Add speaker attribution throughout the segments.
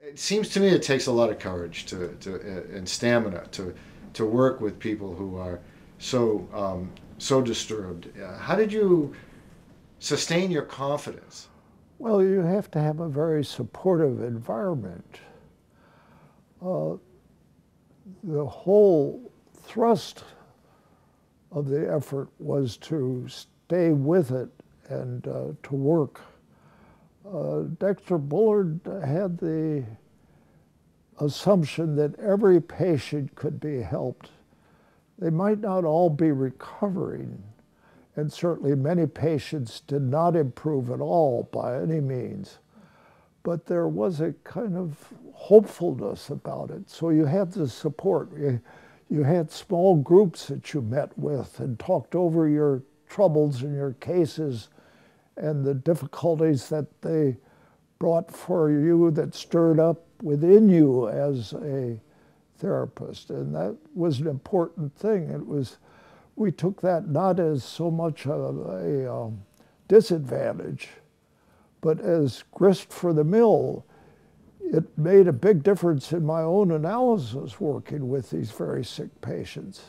Speaker 1: It seems to me it takes a lot of courage and stamina to work with people who are so disturbed. How did you sustain your confidence?
Speaker 2: Well, you have to have a very supportive environment. Uh, the whole thrust of the effort was to stay with it and to work. Dexter Bullard had the assumption that every patient could be helped. They might not all be recovering, and certainly many patients did not improve at all by any means, but there was a kind of hopefulness about it. So you had the support. You had small groups that you met with and talked over your troubles and your cases and the difficulties that they brought for you that stirred up within you as a therapist. And that was an important thing. We took that not as so much a disadvantage, but as grist for the mill. It made a big difference in my own analysis working with these very sick patients.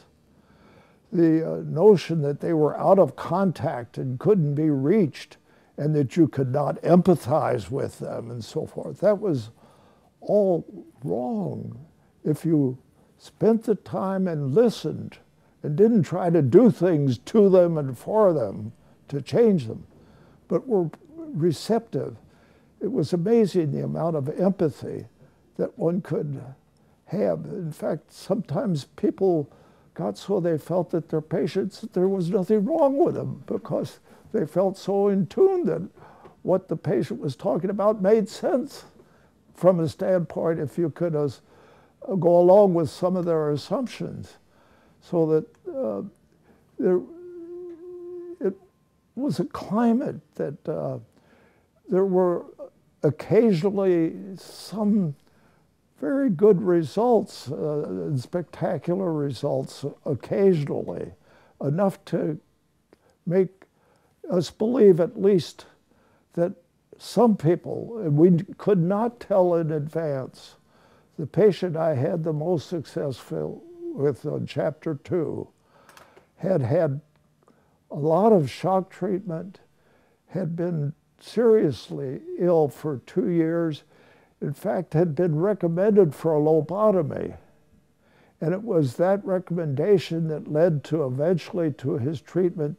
Speaker 2: The notion that they were out of contact and couldn't be reached and that you could not empathize with them and so forth, that was all wrong. If you spent the time and listened and didn't try to do things to them and for them to change them, but were receptive, it was amazing the amount of empathy that one could have. In fact, sometimes people got so they felt that their patients, that there was nothing wrong with them because they felt so in tune that what the patient was talking about made sense from a standpoint if you could go along with some of their assumptions. So that it was a climate that there were occasionally some very good results, and spectacular results occasionally, enough to make us believe at least that some people, and we could not tell in advance. The patient I had the most successful with on chapter 2 had had a lot of shock treatment, had been seriously ill for 2 years, in fact had been recommended for a lobotomy. And it was that recommendation that led to eventually to his treatment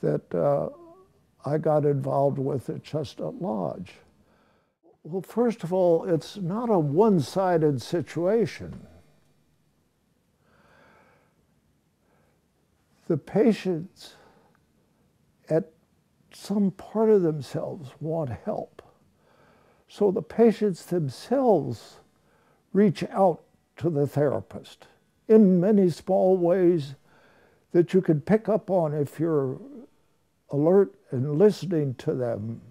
Speaker 2: that I got involved with at Chestnut Lodge. Well, first of all, it's not a one-sided situation. The patients at some part of themselves want help. So the patients themselves reach out to the therapist in many small ways that you can pick up on if you're alert and listening to them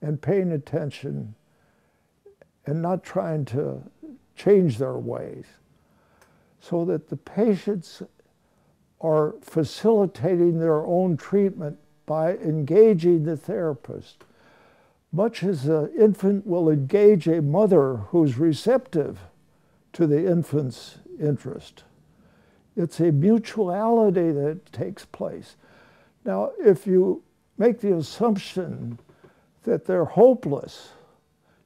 Speaker 2: and paying attention and not trying to change their ways, so that the patients are facilitating their own treatment by engaging the therapist, much as an infant will engage a mother who's receptive to the infant's interest. It's a mutuality that takes place. Now, if you make the assumption that they're hopeless,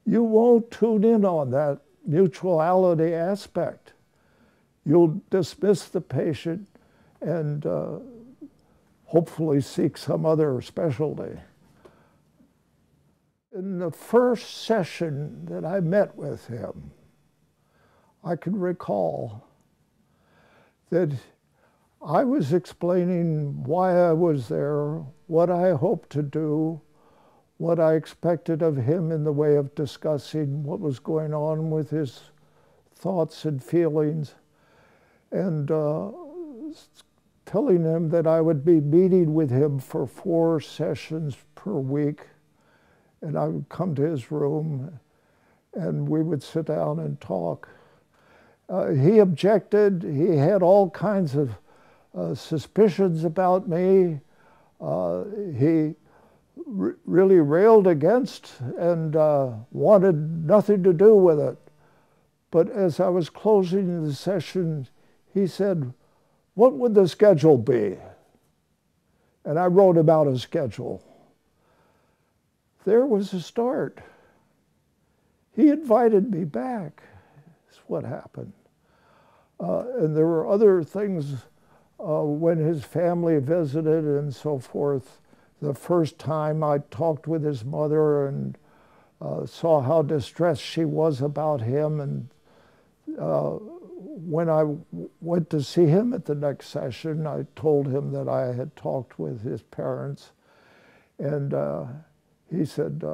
Speaker 2: you won't tune in on that mutuality aspect. You'll dismiss the patient and hopefully seek some other specialty. In the first session that I met with him, I can recall that I was explaining why I was there, what I hoped to do, what I expected of him in the way of discussing what was going on with his thoughts and feelings, and telling him that I would be meeting with him for 4 sessions per week, and I would come to his room and we would sit down and talk. He objected. He had all kinds of suspicions about me. He really railed against and wanted nothing to do with it. But as I was closing the session, he said, "What would the schedule be?" And I wrote about a schedule. There was a start. He invited me back. That's what happened. And there were other things when his family visited and so forth. The first time I talked with his mother and saw how distressed she was about him. And when I went to see him at the next session, I told him that I had talked with his parents. And he said,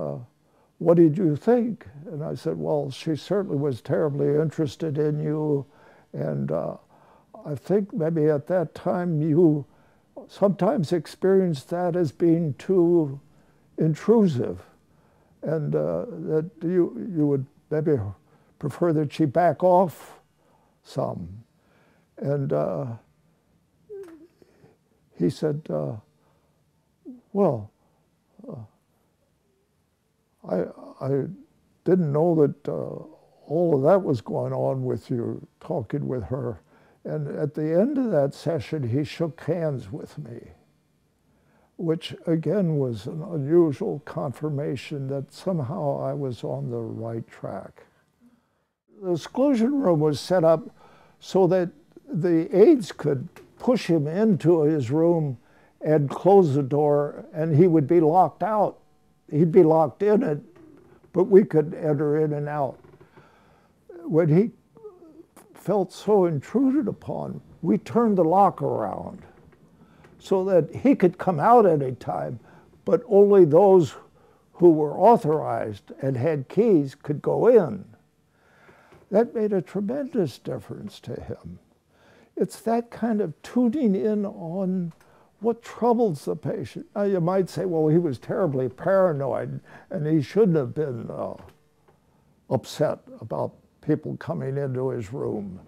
Speaker 2: "What did you think?" And I said, "Well, she certainly was terribly interested in you. And I think maybe at that time you sometimes experienced that as being too intrusive, and that you would maybe prefer that she back off some." And he said, "Well, I didn't know that all of that was going on with you talking with her." And at the end of that session, he shook hands with me, which again was an unusual confirmation that somehow I was on the right track. The exclusion room was set up so that the aides could push him into his room and close the door, and he would be locked out. He'd be locked in it, but we could enter in and out. When he felt so intruded upon, we turned the lock around so that he could come out any time, but only those who were authorized and had keys could go in. That made a tremendous difference to him. It's that kind of tuning in on what troubles the patient. Now you might say, well, he was terribly paranoid and he shouldn't have been upset about people coming into his room,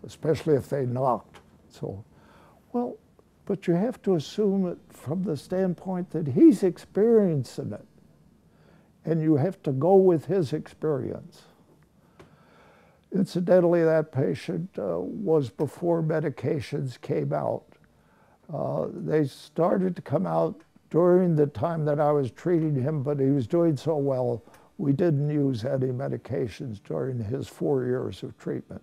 Speaker 2: especially if they knocked. So, well, but you have to assume it from the standpoint that he's experiencing it, and you have to go with his experience. Incidentally, that patient was before medications came out. They started to come out during the time that I was treating him, but he was doing so well, we didn't use any medications during his 4 years of treatment.